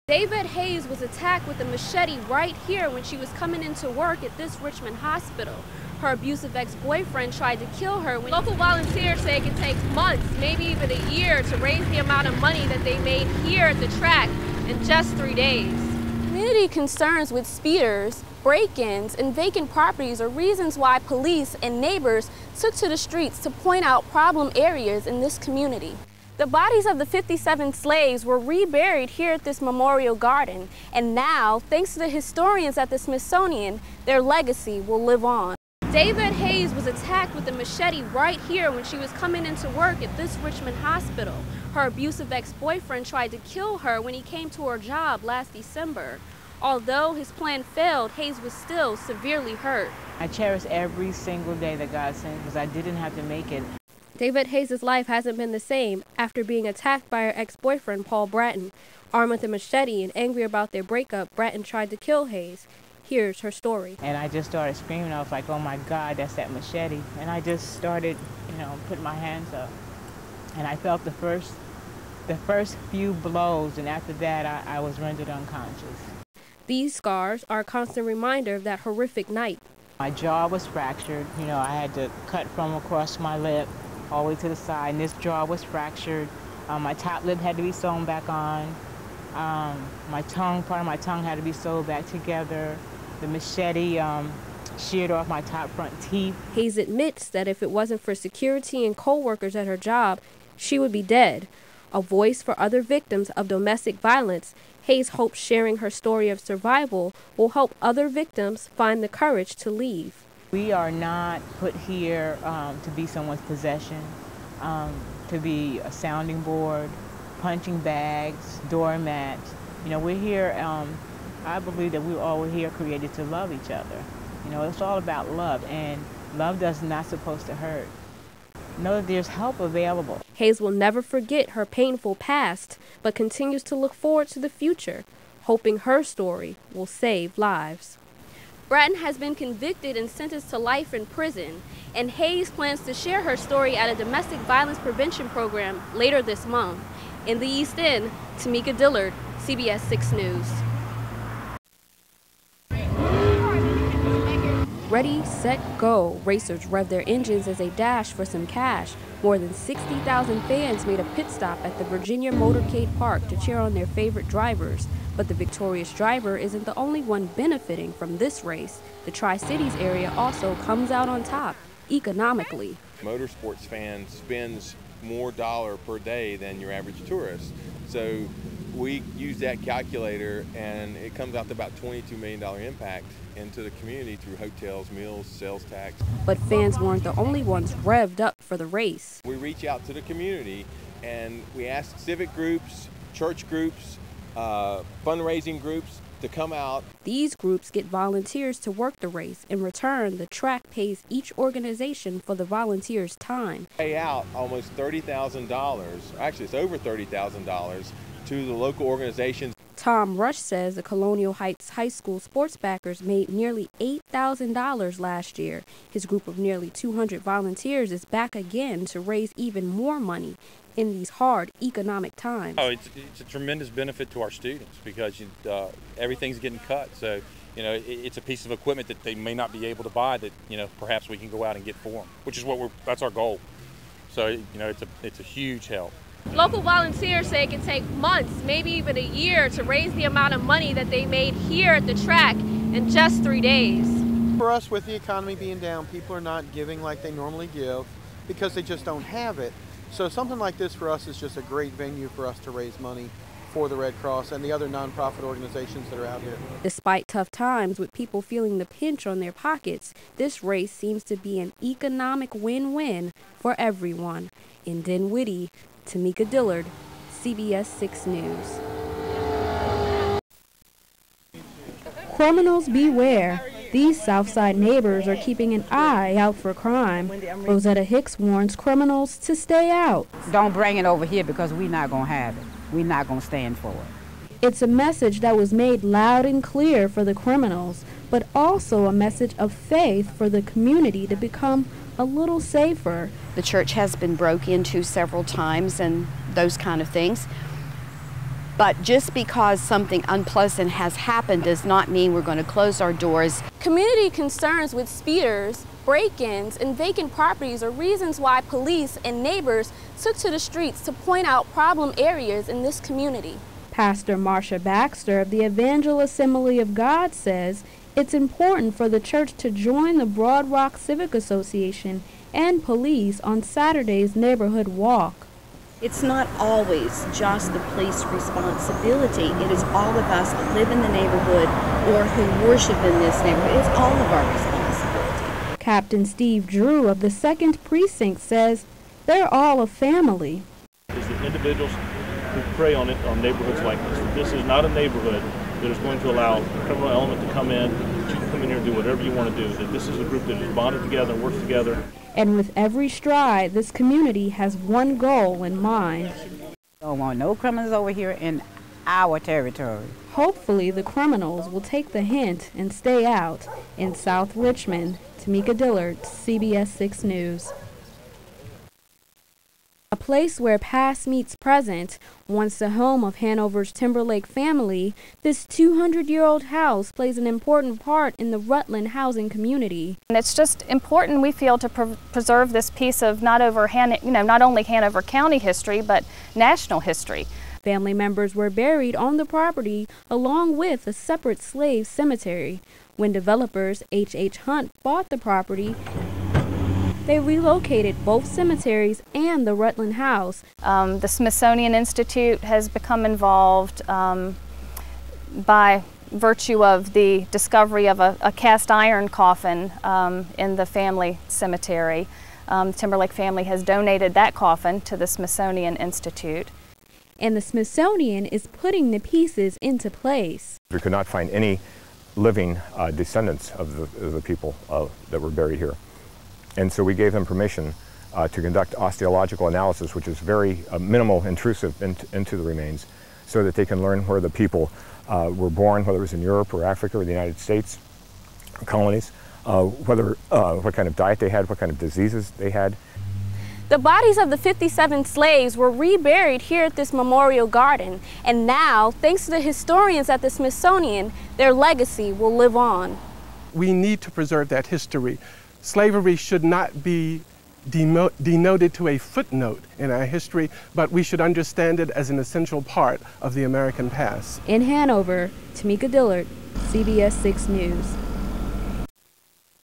David Hayes was attacked with a machete right here when she was coming into work at this Richmond hospital. Her abusive ex-boyfriend tried to kill her. Local volunteers say it can take months, maybe even a year, to raise the amount of money that they made here at the track in just 3 days. Community concerns with speeders, break-ins, and vacant properties are reasons why police and neighbors took to the streets to point out problem areas in this community. The bodies of the 57 slaves were reburied here at this memorial garden, and now, thanks to the historians at the Smithsonian, their legacy will live on. David Hayes was attacked with a machete right here when she was coming into work at this Richmond hospital. Her abusive ex-boyfriend tried to kill her when he came to her job last December. Although his plan failed, Hayes was still severely hurt. I cherish every single day that God sent because I didn't have to make it. David Hayes' life hasn't been the same after being attacked by her ex-boyfriend, Paul Bratton. Armed with a machete and angry about their breakup, Bratton tried to kill Hayes. Here's her story. And I just started screaming. I was like, oh my God, that's that machete. And I just started, putting my hands up. And I felt the first few blows, and after that, I was rendered unconscious. These scars are a constant reminder of that horrific night. My jaw was fractured. I had to cut from across my lip all the way to the side, and this jaw was fractured. My top lip had to be sewn back on. Part of my tongue had to be sewed back together. The machete sheared off my top front teeth. Hayes admits that if it wasn't for security and co-workers at her job, she would be dead. A voice for other victims of domestic violence, Hayes hopes sharing her story of survival will help other victims find the courage to leave. We are not put here to be someone's possession, to be a sounding board, punching bags, doormats. We're here, I believe that we're here created to love each other. It's all about love, and love does not supposed to hurt. Know that there's help available. Hayes will never forget her painful past, but continues to look forward to the future, hoping her story will save lives. Bratton has been convicted and sentenced to life in prison, and Hayes plans to share her story at a domestic violence prevention program later this month. In the East End, Tamika Dillard, CBS 6 News. Ready, set, go. Racers rev their engines as they dash for some cash. More than 60,000 fans made a pit stop at the Virginia Motorcade Park to cheer on their favorite drivers. But the victorious driver isn't the only one benefiting from this race. The Tri-Cities area also comes out on top, economically. Motorsports fan spends more dollar per day than your average tourist. So we use that calculator, and it comes out to about $22 million impact into the community through hotels, meals, sales tax. But fans weren't the only ones revved up for the race. We reach out to the community and we ask civic groups, church groups, fundraising groups to come out. These groups get volunteers to work the race. In return, the track pays each organization for the volunteers' time. Pay out almost $30,000, actually it's over $30,000 to the local organizations. Tom Rush says the Colonial Heights High School sports backers made nearly $8,000 last year. His group of nearly 200 volunteers is back again to raise even more money in these hard economic times. Oh, it's a tremendous benefit to our students because everything's getting cut. So, it's a piece of equipment that they may not be able to buy that, perhaps we can go out and get for them, which is that's our goal. So, it's a huge help. Local volunteers say it can take months, maybe even a year, to raise the amount of money that they made here at the track in just 3 days. For us, with the economy being down, people are not giving like they normally give because they just don't have it. So something like this for us is just a great venue for us to raise money for the Red Cross and the other nonprofit organizations that are out here. Despite tough times with people feeling the pinch on their pockets, this race seems to be an economic win-win for everyone. In Dinwiddie, Tamika Dillard, CBS 6 News. Criminals beware. These Southside neighbors are keeping an eye out for crime. Rosetta Hicks warns criminals to stay out. Don't bring it over here because we're not going to have it. We're not going to stand for it. It's a message that was made loud and clear for the criminals, but also a message of faith for the community to become a little safer. The church has been broke into several times and those kind of things. But just because something unpleasant has happened does not mean we're going to close our doors. Community concerns with speeders, break-ins, and vacant properties are reasons why police and neighbors took to the streets to point out problem areas in this community. Pastor Marsha Baxter of the Evangel Assembly of God says it's important for the church to join the Broad Rock Civic Association and police on Saturday's neighborhood walk. It's not always just the police responsibility. It is all of us that live in the neighborhood or who worship in this neighborhood. It's all of our responsibility. Captain Steve Drew of the 2nd Precinct says they're all a family. It's the individuals who prey on neighborhoods like this. This is not a neighborhood that is going to allow a criminal element to come in, that you can come in here and do whatever you want to do. That this is a group that is bonded together and works together. And with every stride, this community has one goal in mind. Don't want no criminals over here in our territory. Hopefully the criminals will take the hint and stay out. In South Richmond, Tamika Dillard, CBS 6 News. A place where past meets present, once the home of Hanover's Timberlake family, this 200-year-old house plays an important part in the Rutland housing community. And it's just important, we feel, to preserve this piece of not only Hanover County history, but national history. Family members were buried on the property along with a separate slave cemetery. When developers H.H. Hunt bought the property, they relocated both cemeteries and the Rutland house. The Smithsonian Institute has become involved by virtue of the discovery of a cast iron coffin in the family cemetery. Timberlake family has donated that coffin to the Smithsonian Institute. And the Smithsonian is putting the pieces into place. We could not find any living descendants of the people that were buried here. And so we gave them permission to conduct osteological analysis, which is very minimal intrusive into the remains, so that they can learn where the people were born, whether it was in Europe or Africa or the United States colonies, what kind of diet they had, what kind of diseases they had. The bodies of the 57 slaves were reburied here at this memorial garden, and now, thanks to the historians at the Smithsonian, their legacy will live on. We need to preserve that history. Slavery should not be denoted to a footnote in our history, but we should understand it as an essential part of the American past. In Hanover, Tamika Dillard, CBS 6 News.